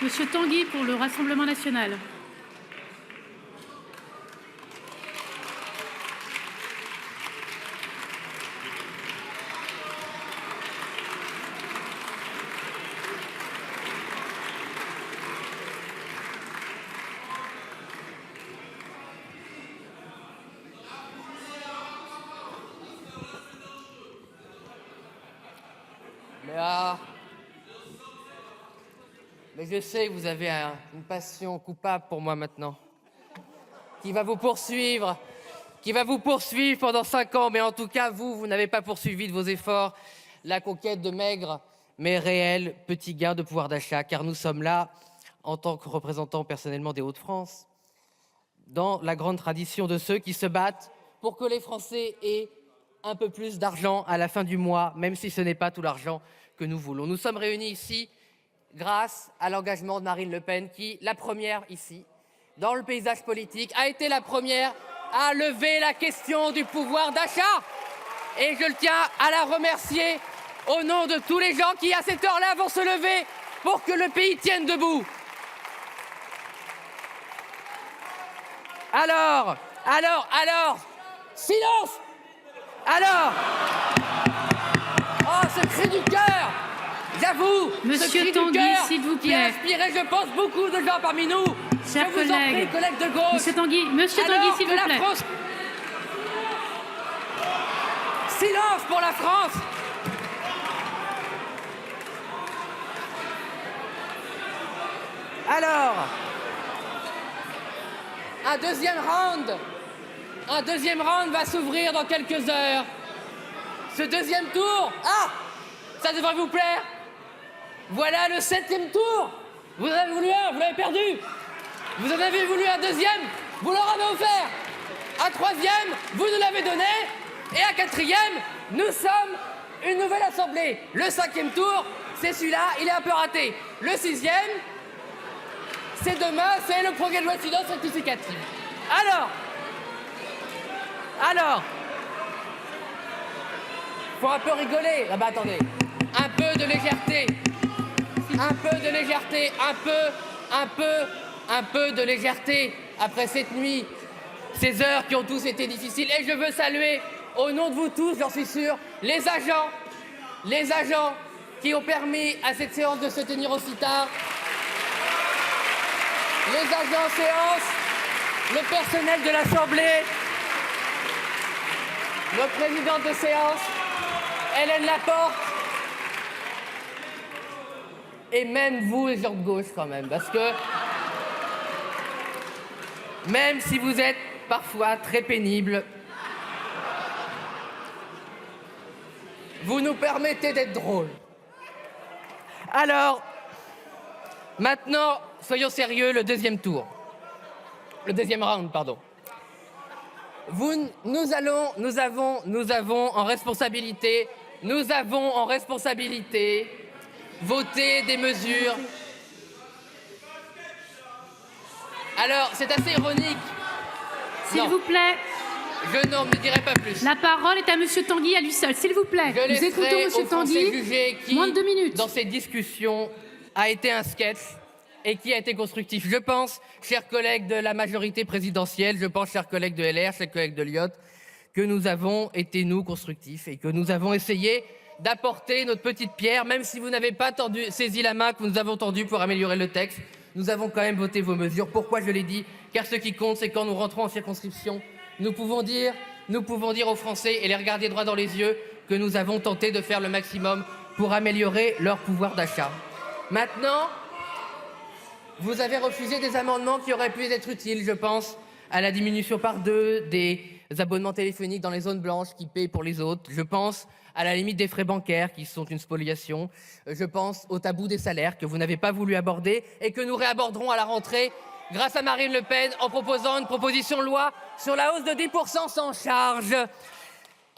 Monsieur Tanguy pour le Rassemblement national. Mais je sais que vous avez une passion coupable pour moi maintenant, qui va vous poursuivre pendant 5 ans. Mais en tout cas, vous n'avez pas poursuivi de vos efforts la conquête de maigres mais réels petits gains de pouvoir d'achat, car nous sommes là, en tant que représentants personnellement des Hauts-de-France, dans la grande tradition de ceux qui se battent pour que les Français aient un peu plus d'argent à la fin du mois, même si ce n'est pas tout l'argent que nous voulons. Nous sommes réunis ici grâce à l'engagement de Marine Le Pen, qui, la première ici, dans le paysage politique, a été la première à lever la question du pouvoir d'achat. Et je tiens à la remercier au nom de tous les gens qui, à cette heure-là, vont se lever pour que le pays tienne debout. Alors, silence. Alors, oh, ce cri du cœur, j'avoue, Monsieur Tanguy, s'il vous plaît. Qui a inspiré, je pense, beaucoup de gens parmi nous. Chers je vous en prie, collègues de gauche. Monsieur Tanguy, s'il vous plaît. Silence pour la France. Alors, un deuxième round va s'ouvrir dans quelques heures. Ce deuxième tour, ça devrait vous plaire. Voilà le 7e tour. Vous en avez voulu un, vous l'avez perdu. Vous en avez voulu un deuxième, vous leur avez offert. Un troisième, vous nous l'avez donné. Et un quatrième, nous sommes une nouvelle assemblée. Le 5e tour, c'est celui-là, il est un peu raté. Le 6e, c'est demain, c'est le projet de loi de finances rectificative. Alors, faut un peu rigoler. Ah bah attendez, un peu de légèreté, un peu de légèreté après cette nuit, ces heures qui ont tous été difficiles. Et je veux saluer, au nom de vous tous, j'en suis sûr, les agents qui ont permis à cette séance de se tenir aussi tard. Les agents en séance, le personnel de l'Assemblée, notre présidente de séance, Hélène Laporte, et même vous, les gens de gauche, quand même, parce que même si vous êtes parfois très pénibles, vous nous permettez d'être drôles. Alors, maintenant, soyons sérieux, le deuxième round, pardon. Nous avons en responsabilité voté des mesures. Alors, c'est assez ironique. S'il vous plaît. Je ne dirai pas plus. La parole est à Monsieur Tanguy à lui seul, s'il vous plaît. Nous écoutons Monsieur Tanguy. Moins de 2 minutes. Dans cette discussion, a été un sketch et qui a été constructif. Je pense, chers collègues de la majorité présidentielle, chers collègues de LR, chers collègues de Lyot, que nous avons été, nous, constructifs et que nous avons essayé d'apporter notre petite pierre, même si vous n'avez pas saisi la main que nous avons tendue pour améliorer le texte. Nous avons quand même voté vos mesures. Pourquoi je l'ai dit? Car ce qui compte, c'est quand nous rentrons en circonscription, nous pouvons dire aux Français et les regarder droit dans les yeux que nous avons tenté de faire le maximum pour améliorer leur pouvoir d'achat. Maintenant, vous avez refusé des amendements qui auraient pu être utiles. Je pense à la diminution par 2 des abonnements téléphoniques dans les zones blanches qui paient pour les autres. Je pense à la limite des frais bancaires qui sont une spoliation. Je pense au tabou des salaires que vous n'avez pas voulu aborder et que nous réaborderons à la rentrée grâce à Marine Le Pen en proposant une proposition de loi sur la hausse de 10% sans charge.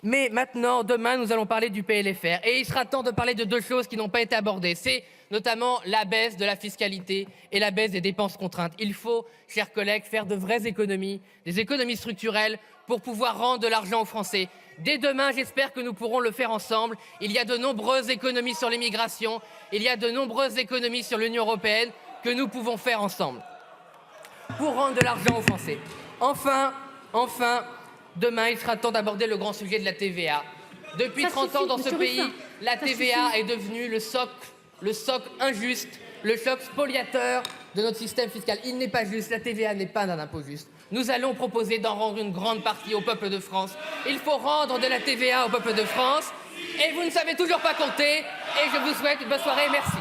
Mais maintenant, demain, nous allons parler du PLFR. Et il sera temps de parler de 2 choses qui n'ont pas été abordées. C'est notamment la baisse de la fiscalité et la baisse des dépenses contraintes. Il faut, chers collègues, faire de vraies économies, des économies structurelles pour pouvoir rendre de l'argent aux Français. Dès demain, j'espère que nous pourrons le faire ensemble. Il y a de nombreuses économies sur l'immigration, il y a de nombreuses économies sur l'Union européenne que nous pouvons faire ensemble pour rendre de l'argent aux Français. Enfin, demain, il sera temps d'aborder le grand sujet de la TVA. Depuis Ça 30 ans suffit, dans ce monsieur pays, Ruffin. la Ça TVA suffit. est devenue le socle injuste, le choc spoliateur de notre système fiscal. Il n'est pas juste, la TVA n'est pas un impôt juste. Nous allons proposer d'en rendre une grande partie au peuple de France. Il faut rendre de la TVA au peuple de France. Et vous ne savez toujours pas compter. Et je vous souhaite une bonne soirée. Merci.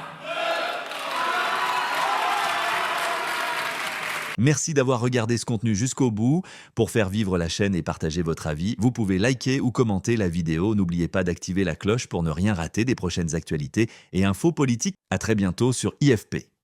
Merci d'avoir regardé ce contenu jusqu'au bout. Pour faire vivre la chaîne et partager votre avis, vous pouvez liker ou commenter la vidéo. N'oubliez pas d'activer la cloche pour ne rien rater des prochaines actualités et infos politiques. À très bientôt sur IFP.